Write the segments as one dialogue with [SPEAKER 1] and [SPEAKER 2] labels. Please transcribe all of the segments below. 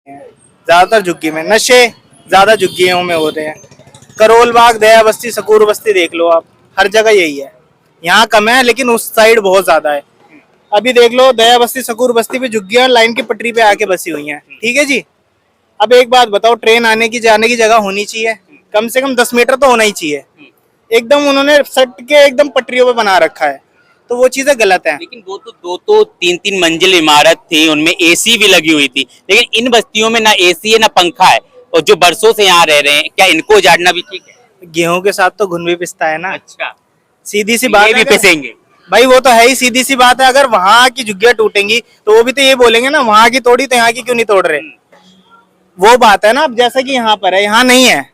[SPEAKER 1] ज्यादातर झुग्गी में नशे ज्यादा झुग्गियों में होते हैं। करोल बाग, दया बस्ती, सकूर बस्ती देख लो आप, हर जगह यही है। यहाँ कम है लेकिन उस साइड बहुत ज्यादा है। अभी देख लो दया बस्ती, सकूर बस्ती पे झुग्गियां लाइन की पटरी पे आके बसी हुई हैं। ठीक है जी। अब एक बात बताओ, ट्रेन आने की जाने की जगह होनी चाहिए, कम से कम 10 मीटर तो होना ही चाहिए। एकदम उन्होंने सट के एकदम पटरियों पे बना रखा है, तो वो चीजें गलत है।
[SPEAKER 2] लेकिन वो तो दो तीन तीन मंजिल इमारत थी, उनमें एसी भी लगी हुई थी, लेकिन इन बस्तियों में ना एसी है ना पंखा है, और जो बरसों से यहाँ रह रहे हैं, क्या इनको उजाड़ना भी ठीक है?
[SPEAKER 1] गेहूं के साथ तो घुन भी पिसता है ना।
[SPEAKER 2] अच्छा,
[SPEAKER 1] सीधी सी बात
[SPEAKER 2] ये भी
[SPEAKER 1] है।
[SPEAKER 2] पिसेंगे
[SPEAKER 1] भाई वो तो है ही, सीधी सी बात है। अगर वहां की झुग्गियां टूटेंगी तो वो भी तो ये बोलेंगे ना, वहां की तोड़ी तो यहाँ की क्यों नहीं तोड़ रहे। वो बात है ना। अब जैसा कि यहाँ पर है, यहाँ नहीं है,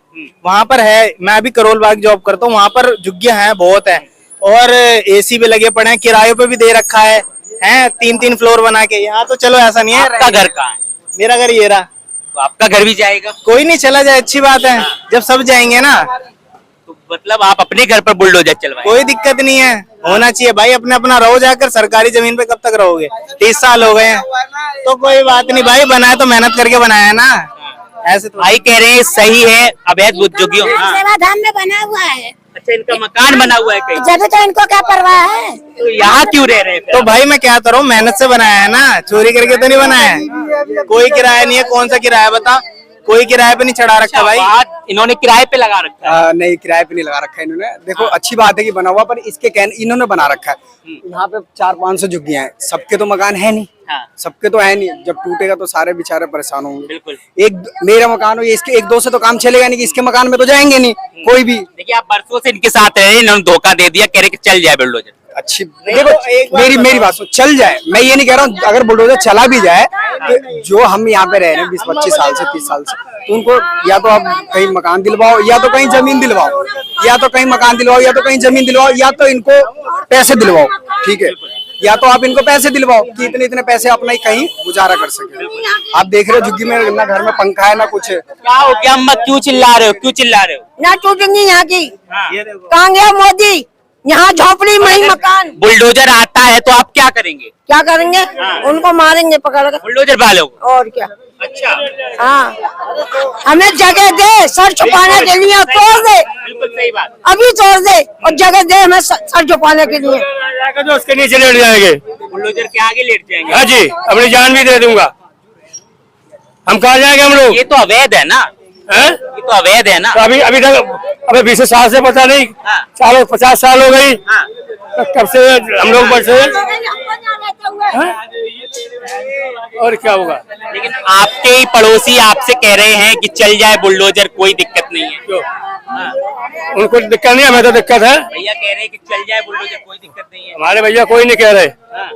[SPEAKER 1] वहां पर है। मैं अभी करोल बाग जॉब करता हूँ, वहां पर झुग्गियां हैं, बहुत है, और एसी भी लगे पड़े हैं, किरायों पे भी दे रखा है 3-3 फ्लोर बना के। यहाँ तो चलो ऐसा नहीं है।
[SPEAKER 2] आपका घर कहाँ है?
[SPEAKER 1] मेरा घर ये रहा।
[SPEAKER 2] तो आपका घर भी जाएगा?
[SPEAKER 1] कोई नहीं, चला जाए, अच्छी बात है। जब सब जाएंगे ना,
[SPEAKER 2] तो मतलब आप अपने घर पर बुलडोजर चलवाएं?
[SPEAKER 1] कोई दिक्कत नहीं है, होना चाहिए भाई। अपने अपना रहो जाकर, सरकारी जमीन पे कब तक रहोगे? 30 साल हो गए हैं, तो कोई बात नहीं भाई। बनाया तो मेहनत करके बनाया है ना, ऐसे तो।
[SPEAKER 2] भाई कह रहे हैं सही है अवैध बुद्धोगियों।
[SPEAKER 3] सेवाधाम में बना हुआ है।
[SPEAKER 2] अच्छा, इनका मकान बना हुआ है कहीं?
[SPEAKER 3] जब तो इनको क्या परवाह है।
[SPEAKER 2] तो यहाँ क्यों रह रहे हैं?
[SPEAKER 1] तो भाई मैं क्या करूँ, मेहनत से बनाया है ना, चोरी करके तो नहीं बनाया है। कोई किराया नहीं है। कौन सा किराया बता? कोई किराए पे नहीं चढ़ा रखा भाई।
[SPEAKER 2] इन्होंने किराए पे लगा रखा है?
[SPEAKER 4] नहीं, किराए पे नहीं लगा रखा है इन्होंने। देखो अच्छी बात है कि बना हुआ, पर इसके इन्होंने बना रखा है। यहाँ पे 400-500 झुग्गियां हैं, सबके तो मकान है नहीं।
[SPEAKER 2] हाँ।
[SPEAKER 4] सबके तो है नहीं। जब टूटेगा तो सारे बेचारे परेशान होंगे।
[SPEAKER 2] बिल्कुल।
[SPEAKER 4] एक मेरा मकान हो, ये इसके 1-2 से तो काम चलेगा नहीं, कि इसके मकान में तो जाएंगे नहीं कोई भी।
[SPEAKER 2] देखिए, आप बरसों से इनके साथ रहे, इन्होंने धोखा दे दिया, कह रहे कि चल जाए बुलडोजर।
[SPEAKER 4] अच्छी देखो, मेरी बात सुन, चल जाए। मैं ये नहीं कह रहा हूँ अगर बुलडोजर चला भी जाए, तो जो हम यहाँ पे रह रहे हैं 20-25 साल से, 30 साल से, तो उनको या तो आप कहीं मकान दिलवाओ, या तो कहीं जमीन दिलवाओ, या तो कहीं मकान दिलवाओ, या तो कहीं जमीन दिलवाओ, या तो इनको पैसे दिलवाओ। ठीक है, या तो आप इनको पैसे दिलवाओ कि इतने पैसे अपना ही कहीं गुजारा कर सके। आप देख रहे हो झुग्गी में ना घर में पंखा है ना कुछ है।
[SPEAKER 2] क्या हो गया अम्मा, क्यों चिल्ला रहे हो? क्यों चिल्ला रहे हो?
[SPEAKER 3] ना टूटेंगी यहाँ की।
[SPEAKER 1] ये देखो,
[SPEAKER 3] कहाँ गया मोदी? यहाँ झोपड़ी में ही मकान।
[SPEAKER 2] बुलडोजर आता है तो आप क्या करेंगे?
[SPEAKER 3] क्या करेंगे? उनको मारेंगे पकड़ कर।
[SPEAKER 2] बुलडोजर वालों को?
[SPEAKER 3] और क्या।
[SPEAKER 2] अच्छा,
[SPEAKER 3] हाँ, हमें जगह दे, सर छुपाने के लिए तोड़ दे।
[SPEAKER 2] बिल्कुल सही बात।
[SPEAKER 3] अभी तोड़ दे और जगह दे हमें सर छुपाने के लिए।
[SPEAKER 5] जो उसके नीचे लेट जाएंगे।
[SPEAKER 2] बुलडोजर के आगे लेट जाएंगे?
[SPEAKER 5] हाँ जी, अपनी जान भी दे दूंगा। हम कहाँ जाएंगे हम लोग?
[SPEAKER 2] ये तो अवैध है ना?
[SPEAKER 5] हैं?
[SPEAKER 2] ये तो अवैध है ना?
[SPEAKER 5] तो अभी तक अबे 20 साल से पता नहीं,
[SPEAKER 2] हाँ।
[SPEAKER 5] 50 साल हो गई।
[SPEAKER 2] हाँ।
[SPEAKER 5] तो कब से हम लोग बचे? और क्या होगा?
[SPEAKER 2] लेकिन आपके ही पड़ोसी आपसे कह रहे हैं कि चल जाए बुलडोजर, कोई दिक्कत नहीं है।
[SPEAKER 5] क्यों?
[SPEAKER 2] हाँ।
[SPEAKER 5] उनको दिक्कत नहीं, हमें तो दिक्कत है।
[SPEAKER 2] भैया कह रहे हैं कि चल जाए बुलडोजर, कोई दिक्कत नहीं है।
[SPEAKER 5] हमारे भैया कोई नहीं कह रहे।
[SPEAKER 2] हाँ।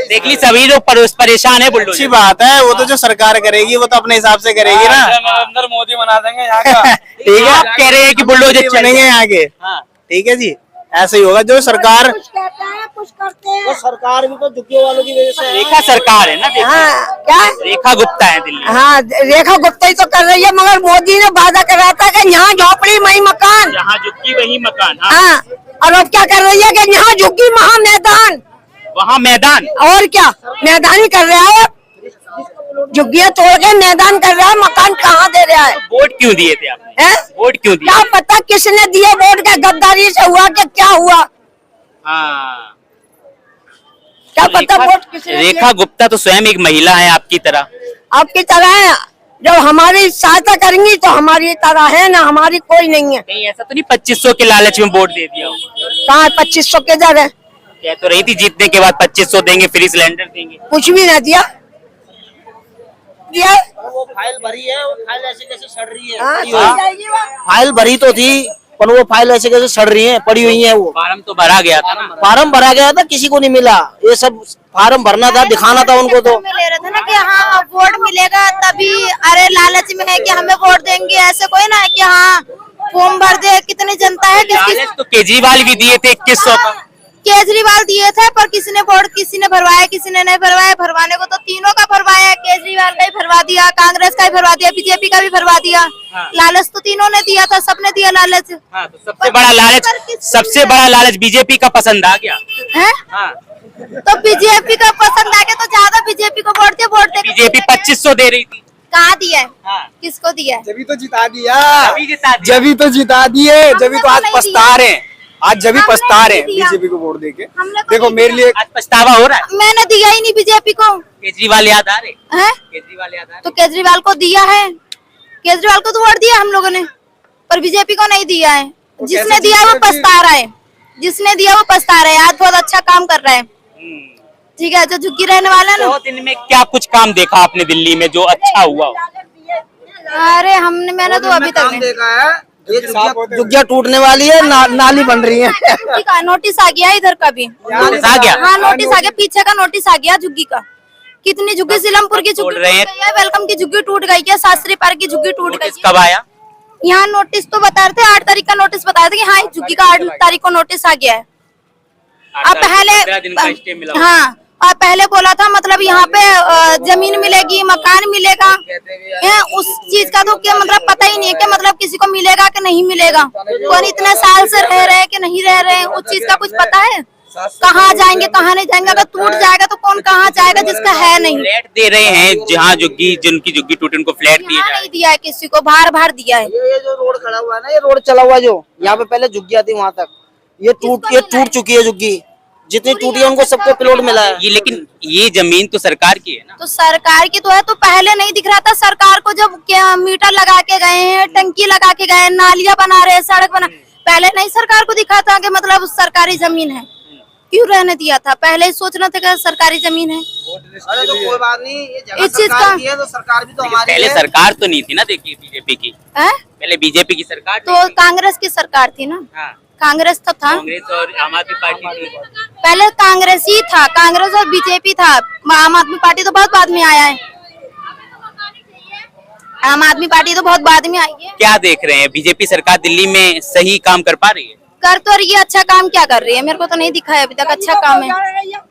[SPEAKER 2] देख ली, सभी लोग परेशान है बुलडोजर।
[SPEAKER 1] अच्छी बात है। वो तो जो सरकार करेगी वो तो अपने हिसाब से करेगी ना।
[SPEAKER 5] अंदर मोदी बना देंगे यहाँ का।
[SPEAKER 1] ठीक है,
[SPEAKER 2] आप कह रहे हैं कि बुलडोजर
[SPEAKER 1] चलेंगे यहाँ के।
[SPEAKER 2] हाँ।
[SPEAKER 1] ठीक है जी, ऐसे ही होगा। जो सरकार,
[SPEAKER 3] कुछ कहते हैं, कुछ करते हैं।
[SPEAKER 1] वो सरकार भी तो झुग्गियों वालों की वजह से।
[SPEAKER 2] रेखा सरकार है ना? देखिए,
[SPEAKER 3] हाँ, क्या?
[SPEAKER 2] रेखा गुप्ता है दिल्ली।
[SPEAKER 3] हाँ, रेखा गुप्ता ही तो कर रही है, मगर मोदी ने वादा करा था कि यहाँ झोपड़ी में ही मकान।
[SPEAKER 2] जहाँ झुग्गी वही मकान। हाँ।
[SPEAKER 3] हाँ, और अब क्या कर रही है कि यहाँ झुग्गी वहाँ मैदान।
[SPEAKER 2] वहाँ मैदान।
[SPEAKER 3] और क्या, मैदान ही कर रहा है। झुग्गियाँ तोड़ के मैदान कर रहा है, मकान कहाँ दे रहा है?
[SPEAKER 2] वोट क्यों दिए थे आपने?
[SPEAKER 3] हैं?
[SPEAKER 2] वोट क्यों दिए?
[SPEAKER 3] क्या पता किसने दिए वोट? के गद्दारी से हुआ कि क्या हुआ?
[SPEAKER 2] हाँ।
[SPEAKER 3] क्या पता वोट किसने दिए?
[SPEAKER 2] रेखा गुप्ता तो स्वयं एक महिला है आपकी तरह।
[SPEAKER 3] आपकी तरह है, जब हमारी सहायता करेंगी तो हमारी तरह है ना, हमारी कोई नहीं है।
[SPEAKER 2] कहीं ऐसा तो नहीं 2500 के लालच में वोट दे दिया हो?
[SPEAKER 3] कहाँ 2500 के दर है?
[SPEAKER 2] कह तो रही थी जीतने के बाद 2500 देंगे, फ्री सिलेंडर देंगे।
[SPEAKER 3] कुछ भी ना दिया।
[SPEAKER 6] वो फाइल भरी है, वो फाइल ऐसे कैसे सड़ रही है?
[SPEAKER 3] हाँ,
[SPEAKER 6] पड़ी हुई।
[SPEAKER 3] सही जाएगी वो।
[SPEAKER 6] फाइल भरी तो थी, पर वो फाइल ऐसे कैसे सड़ रही है, पड़ी हुई है। वो
[SPEAKER 2] फार्म तो भरा गया था ना?
[SPEAKER 6] फार्म भरा गया था, किसी को नहीं मिला। ये सब फार्म भरना था, दिखाना था उनको। तो
[SPEAKER 7] में ले रहे थे ना कि हाँ वोट मिलेगा तभी, अरे लालच में है कि हमें वोट देंगे, ऐसे कोई ना है कि हाँ फॉर्म भर दे। कितनी जनता है,
[SPEAKER 2] लालच तो केजरीवाल भी दिए थे 2100 का।
[SPEAKER 7] केजरीवाल दिए थे, पर किसी ने वोट, किसी ने भरवाया, किसी ने नहीं भरवाया। भरवाने को तो तीनों का भरवाया, केजरीवाल का ही भरवा दिया, कांग्रेस का ही भरवा दिया, बीजेपी का भी भरवा दिया।
[SPEAKER 2] हाँ।
[SPEAKER 7] लालच तो तीनों ने दिया था, सबने दिया लालच।
[SPEAKER 2] हाँ, तो सबसे बड़ा लालच बीजेपी का पसंद आ गया
[SPEAKER 7] है।
[SPEAKER 2] हाँ।
[SPEAKER 7] तो बीजेपी का पसंद आ गया तो ज्यादा बीजेपी को वोट दे।
[SPEAKER 2] बीजेपी 2500 दे रही थी।
[SPEAKER 7] कहाँ दिया है?
[SPEAKER 2] हाँ।
[SPEAKER 7] किसको दिया है?
[SPEAKER 4] जब तो जिता दिया,
[SPEAKER 2] अभी जिता दिया।
[SPEAKER 4] जब तो जिता दिए, जब तो आज
[SPEAKER 7] नहीं
[SPEAKER 4] पछता रहे हैं, आज जब
[SPEAKER 7] हमने
[SPEAKER 4] पछता रहे हैं
[SPEAKER 7] नहीं दिया।
[SPEAKER 4] बीजेपी को वोट देके।
[SPEAKER 7] हमने तो
[SPEAKER 4] देखो
[SPEAKER 7] नहीं
[SPEAKER 4] मेरे लिए
[SPEAKER 2] आज पछतावा हो रहा है।
[SPEAKER 7] मैंने दिया ही नहीं बीजेपी को।
[SPEAKER 2] केजरीवाल याद आ रहे
[SPEAKER 7] है
[SPEAKER 2] केजरीवाल याद आ
[SPEAKER 7] तो केजरीवाल को दिया है, केजरीवाल को तो वोट दिया हम लोगों ने, पर बीजेपी को नहीं दिया है। जिसने
[SPEAKER 4] कैसे
[SPEAKER 7] दिया वो
[SPEAKER 4] जीतेगा फिर?
[SPEAKER 7] पछता रहा है, जिसने दिया वो पछता रहा है। आज बहुत अच्छा काम कर रहा है,
[SPEAKER 2] रहे।
[SPEAKER 7] ठीक है। जो झुग्गी रहने वाला है
[SPEAKER 2] 100
[SPEAKER 7] ना,
[SPEAKER 2] दिन में क्या कुछ काम देखा आपने दिल्ली में जो अच्छा हुआ हो?
[SPEAKER 7] अरे मैंने तो अभी तक नहीं।
[SPEAKER 4] देखा है, ये
[SPEAKER 6] झुग्गियां टूटने वाली है, नाली बन रही है।
[SPEAKER 7] झुग्गी का नोटिस आ गया इधर का भी।
[SPEAKER 2] नोटिस आ गया?
[SPEAKER 7] हाँ नोटिस आ गया, पीछे का नोटिस आ गया झुग्गी का। कितनी झुग्गी, सीलमपुर की झुग्गी
[SPEAKER 2] बोल रहे हैं।
[SPEAKER 7] टूट गई है, वेलकम की झुग्गी टूट गई है, शास्त्री पार्क की झुग्गी टूट गई
[SPEAKER 2] नोटिस
[SPEAKER 7] है।
[SPEAKER 2] कब आया?
[SPEAKER 7] यहाँ नोटिस तो बता रहे थे 8 तारीख का नोटिस बता रहे थे कि हाँ इस झुग्गी का 8 तारीख को नोटिस आ गया है। अब
[SPEAKER 2] 15 दिन का स्टे मिला।
[SPEAKER 7] हाँ और पहले बोला था मतलब यहाँ पे जमीन मिलेगी, मकान मिलेगा, उस चीज का तो क्या मतलब पता ही नहीं है कि मतलब किसी को मिलेगा कि नहीं मिलेगा। कौन इतने साल से रह रहे हैं कि नहीं रह रहे हैं, उस चीज का कुछ पता है? कहाँ जाएंगे कहाँ नहीं जाएंगे? अगर टूट जाएगा तो कौन कहाँ जाएगा जिसका है नहीं।
[SPEAKER 2] फ्लैट दे रहे हैं, जहाँ जिनकी झुग्गी टूटी उनको फ्लैट दिए
[SPEAKER 7] यहाँ
[SPEAKER 2] जा
[SPEAKER 7] नहीं दिया है किसी को, बाहर बाहर दिया है।
[SPEAKER 6] ये जो रोड खड़ा हुआ है ना, ये रोड चला हुआ जो यहाँ पे पहले झुग्गियां थी वहां तक, ये टूट चुकी है झुग्गी। जितनी टूटी है उनको सबको प्लॉट मिला है।
[SPEAKER 2] ये लेकिन ये जमीन तो सरकार की है ना।
[SPEAKER 7] तो सरकार की तो है, तो पहले नहीं दिख रहा था सरकार को? जब क्या मीटर लगा के गए हैं, टंकी लगा के गए, नालियां बना रहे हैं, सड़क बना, पहले नहीं सरकार को दिखा था कि मतलब सरकारी जमीन है? क्यों रहने दिया था? पहले ही सोचना था कि सरकारी जमीन है।
[SPEAKER 6] अरे तो कोई बात नहीं, ये जगह
[SPEAKER 7] इस चीज
[SPEAKER 6] सरकार
[SPEAKER 7] का-
[SPEAKER 6] की है तो सरकार भी तो हमारी
[SPEAKER 2] पहले
[SPEAKER 6] है।
[SPEAKER 2] सरकार तो नहीं थी ना, देखिए बीजेपी की,
[SPEAKER 7] है?
[SPEAKER 2] पहले बीजेपी की सरकार
[SPEAKER 7] तो
[SPEAKER 2] नहीं थी।
[SPEAKER 7] कांग्रेस की सरकार थी ना,
[SPEAKER 2] हाँ,
[SPEAKER 7] कांग्रेस तो था
[SPEAKER 2] कांग्रेस और आम आदमी पार्टी थी।
[SPEAKER 7] पहले, कांग्रेस ही था, कांग्रेस और बीजेपी था। आम आदमी पार्टी तो बहुत बाद में आया है, आम आदमी पार्टी तो बहुत बाद में आई है।
[SPEAKER 2] क्या देख रहे हैं, बीजेपी सरकार दिल्ली में सही काम कर पा रही है?
[SPEAKER 7] कर तो रही है, अच्छा काम क्या कर रही है? मेरे को तो नहीं दिखा है अभी तक अच्छा काम है।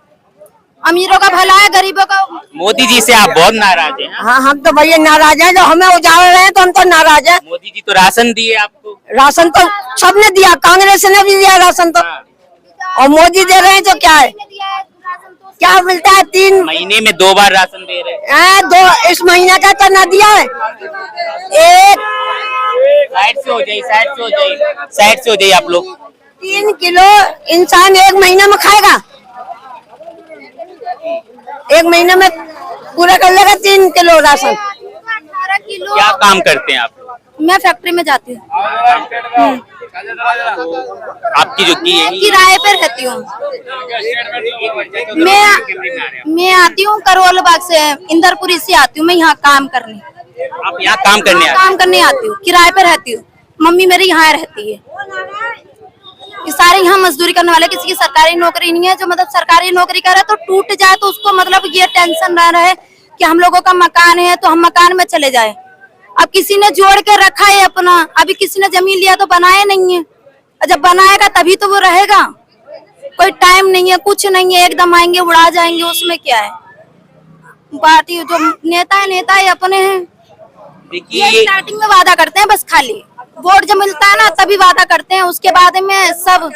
[SPEAKER 7] अमीरों का भला है, गरीबों का।
[SPEAKER 2] मोदी जी से आप बहुत नाराज हैं?
[SPEAKER 3] हाँ हम तो भैया नाराज हैं, जो हमें उजाड़ रहे हैं तो हम तो नाराज हैं।
[SPEAKER 2] मोदी जी तो राशन दिए आपको।
[SPEAKER 3] राशन तो सबने दिया, कांग्रेस ने भी दिया राशन तो, और मोदी दे रहे हैं तो क्या है? क्या मिलता है? 3
[SPEAKER 2] महीने में 2 बार राशन दे रहे हैं।
[SPEAKER 3] 2 इस महीने का तो ना दिया है। एक
[SPEAKER 2] साइड से हो जाइए, साइड से हो जाइए, साइड से हो जाइए आप लोग।
[SPEAKER 3] 3 किलो इंसान 1 महीने में खाएगा, 1 महीने में पूरा कर लेगा 3 किलो राशन।
[SPEAKER 7] 18 किलो।
[SPEAKER 2] क्या काम करते हैं आप?
[SPEAKER 7] मैं फैक्ट्री में जाती हूँ,
[SPEAKER 2] आपकी झुग्गी यही
[SPEAKER 7] किराए पे रहती हूँ। मैं आती हूँ करोल बाग से, इंदरपुरी से आती हूँ मैं यहाँ काम करने।
[SPEAKER 2] आप यहाँ काम करने आए?
[SPEAKER 7] काम करने आती हूँ, किराए पे रहती हूँ। मम्मी मेरी यहाँ रहती है। ये सारे यहाँ मजदूरी करने वाले, किसी की सरकारी नौकरी नहीं है। जो मतलब सरकारी नौकरी करे तो टूट जाए तो उसको मतलब ये टेंशन ना रहे कि हम लोगों का मकान है तो हम मकान में चले जाए। अब किसी ने जोड़ के रखा है अपना, अभी किसी ने जमीन लिया तो बनाया नहीं है, और जब बनाएगा तभी तो वो रहेगा। कोई टाइम नहीं है, कुछ नहीं है, एकदम आएंगे उड़ा जाएंगे, उसमें क्या है। पार्टी जो नेता है अपने हैं, ये
[SPEAKER 2] देखिए
[SPEAKER 7] स्टार्टिंग में वादा करते हैं बस, खाली वोट जब मिलता है ना तभी वादा करते हैं, उसके बाद में सब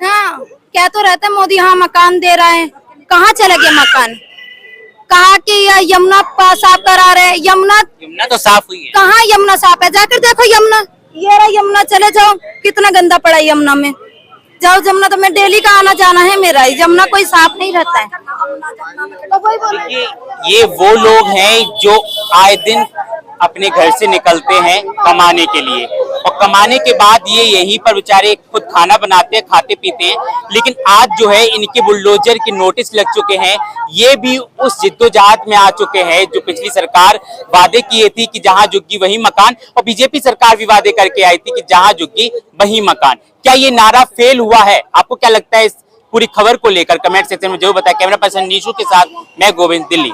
[SPEAKER 7] हाँ क्या तो रहता है मोदी हाँ मकान दे रहा है। कहाँ चले गए मकान? कहा कि यमुना साफ करा रहे, यमुना
[SPEAKER 2] तो साफ हुई है।
[SPEAKER 7] कहाँ यमुना साफ है? जाकर देखो यमुना, ये रहा यमुना, चले जाओ, कितना गंदा पड़ा है यमुना में। जाओ यमुना, तो मैं डेली का आना जाना है मेरा, यमुना कोई साफ नहीं रहता है। तो वही बोल
[SPEAKER 2] ये वो लोग हैं जो आए दिन अपने घर से निकलते हैं कमाने के लिए, और कमाने के बाद ये यहीं पर बेचारे खुद खाना बनाते हैं, खाते पीते हैं। लेकिन आज जो है इनके बुलडोजर के नोटिस लग चुके हैं। ये भी उस जिद्दोजहद में आ चुके हैं जो पिछली सरकार वादे किए थी कि जहां झुग्गी वही मकान, और बीजेपी सरकार भी वादे करके आई थी कि जहां झुग्गी वही मकान। क्या ये नारा फेल हुआ है? आपको क्या लगता है इस पूरी खबर को लेकर? कमेंट सेक्शन में जरूर बताएं। कैमरा पर्सन नीशू के साथ मैं गोविंद, दिल्ली।